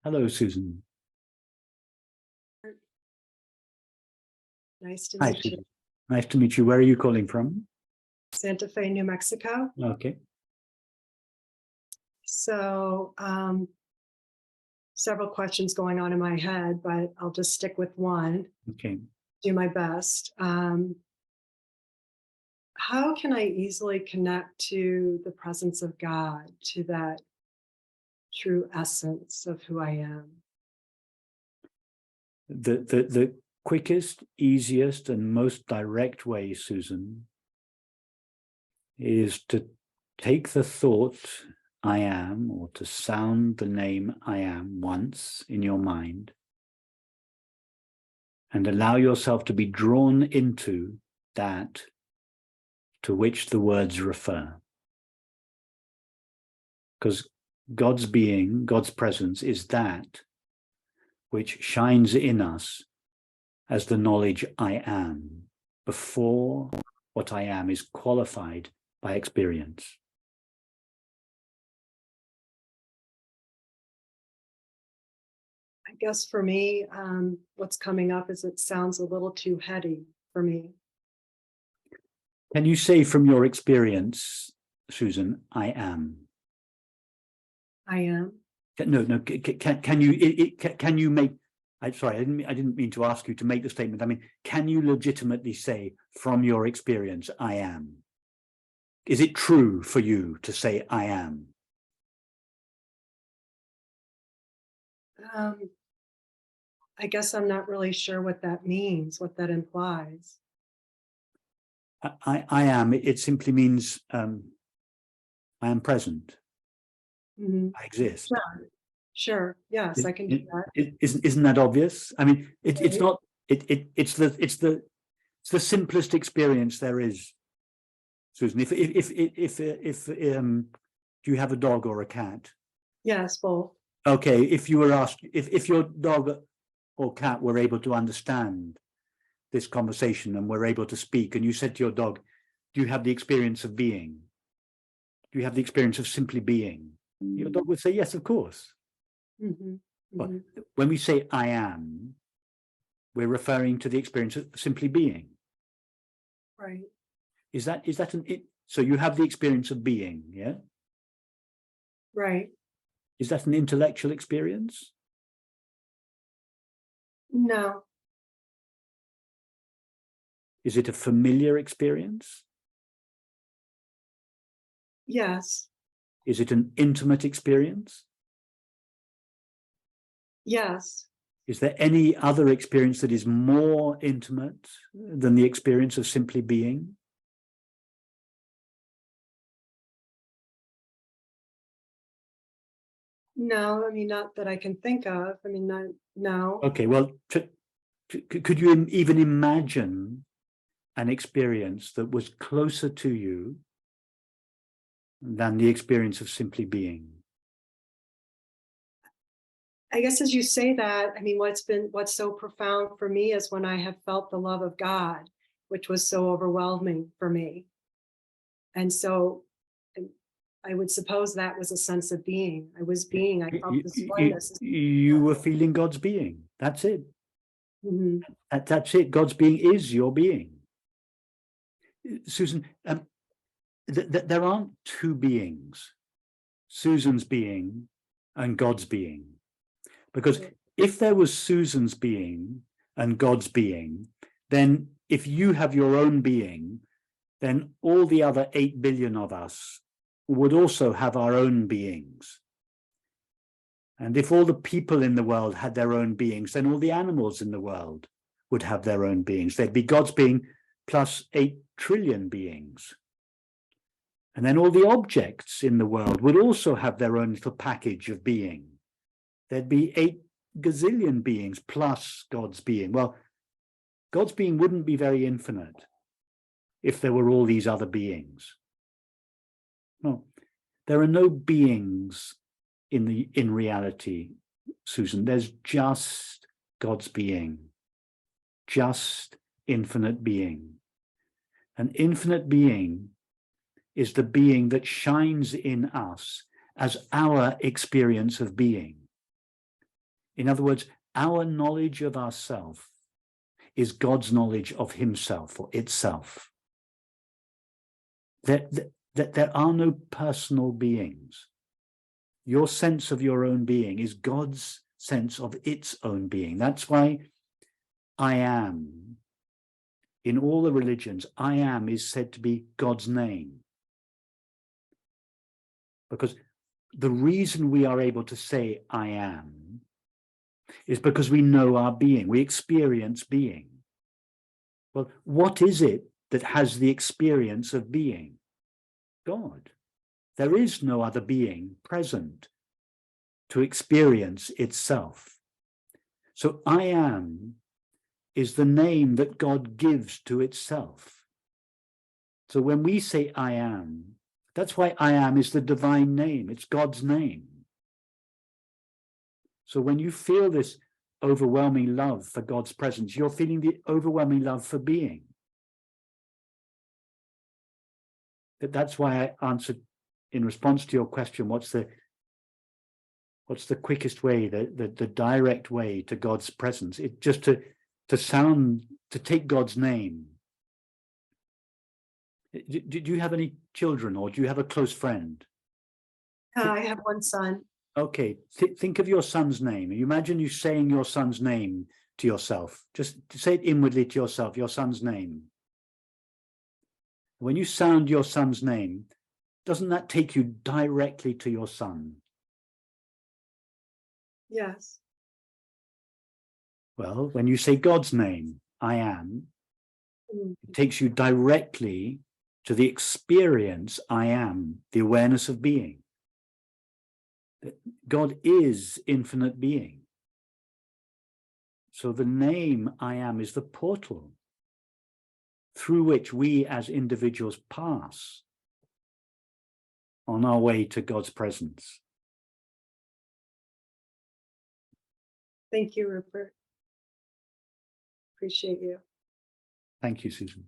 Hello, Susan. Nice to Hi, meet you. Susan. Nice to meet you. Where are you calling from? Santa Fe, New Mexico. Okay. So several questions going on in my head, but I'll just stick with one, Okay. do my best. How can I easily connect to the presence of God, to that true essence of who I am? The quickest, easiest, and most direct way, Susan, is to take the thought I am, or to sound the name I am once in your mind, and allow yourself to be drawn into that to which the words refer. Because God's being, God's presence is that which shines in us as the knowledge I am, before what I am is qualified by experience. I guess for me, what's coming up is it sounds a little too heady for me. Can you say from your experience, Susan, I am? I am. No. Can you make? Sorry, I didn't mean to ask you to make the statement. I mean, can you legitimately say from your experience, I am? Is it true for you to say I am? I guess I'm not really sure what that means, what that implies. I am. It simply means I am present. Mm-hmm. I exist. Sure. Yes, I can do that. Isn't that obvious? I mean, it's Right. not. It's the simplest experience there is, Susan. If do you have a dog or a cat? Yes, both. Okay. If you were asked if your dog or cat were able to understand this conversation and were able to speak, and you said to your dog, "Do you have the experience of being? Do you have the experience of simply being?" Your dog would say, "Yes, of course." Mm-hmm. But Mm-hmm. when we say I am, we're referring to the experience of simply being. Right. Is that so you have the experience of being, yeah? Right. Is that an intellectual experience? No. Is it a familiar experience? Yes. Is it an intimate experience? Yes. Is there any other experience that is more intimate than the experience of simply being? No, I mean, not that I can think of. I mean, no. Okay, well, could you even imagine an experience that was closer to you than the experience of simply being? I guess as you say that, I mean, what's so profound for me is when I have felt the love of God, which was so overwhelming for me. And so I would suppose that was a sense of being. I was being, I felt this oneness. You were feeling God's being. That's it. Mm-hmm. That's it. God's being is your being. Susan, there aren't two beings, Susan's being and God's being. Because if there was Susan's being and God's being, then if you have your own being, then all the other 8 billion of us would also have our own beings. And if all the people in the world had their own beings, then all the animals in the world would have their own beings. There'd be God's being plus 8 trillion beings. And then all the objects in the world would also have their own little package of being. There'd be 8 gazillion beings plus God's being. Well, God's being wouldn't be very infinite if there were all these other beings. No, there are no beings in reality, Susan. There's just God's being, just infinite being. An infinite being is the being that shines in us as our experience of being. In other words, our knowledge of ourself is God's knowledge of himself or itself. That there are no personal beings. Your sense of your own being is God's sense of its own being. That's why I am, in all the religions, I am is said to be God's name. Because the reason we are able to say I am is because we know our being, we experience being. Well, what is it that has the experience of being? God. There is no other being present to experience itself. So I am is the name that God gives to itself. So when we say I am, that's why I am is the divine name. It's God's name. So when you feel this overwhelming love for God's presence, you're feeling the overwhelming love for being. That's why I answered in response to your question, what's the quickest way, the direct way to God's presence? It just to take God's name. Do you have any children, or do you have a close friend? I have one son. Okay, think of your son's name. You imagine you saying your son's name to yourself. Just say it inwardly to yourself, your son's name. When you sound your son's name, doesn't that take you directly to your son? Yes. Well, when you say God's name, I am, it takes you directly to the experience I am, the awareness of being. God is infinite being. So the name I am is the portal through which we as individuals pass on our way to God's presence. Thank you, Rupert. Appreciate you. Thank you, Susan.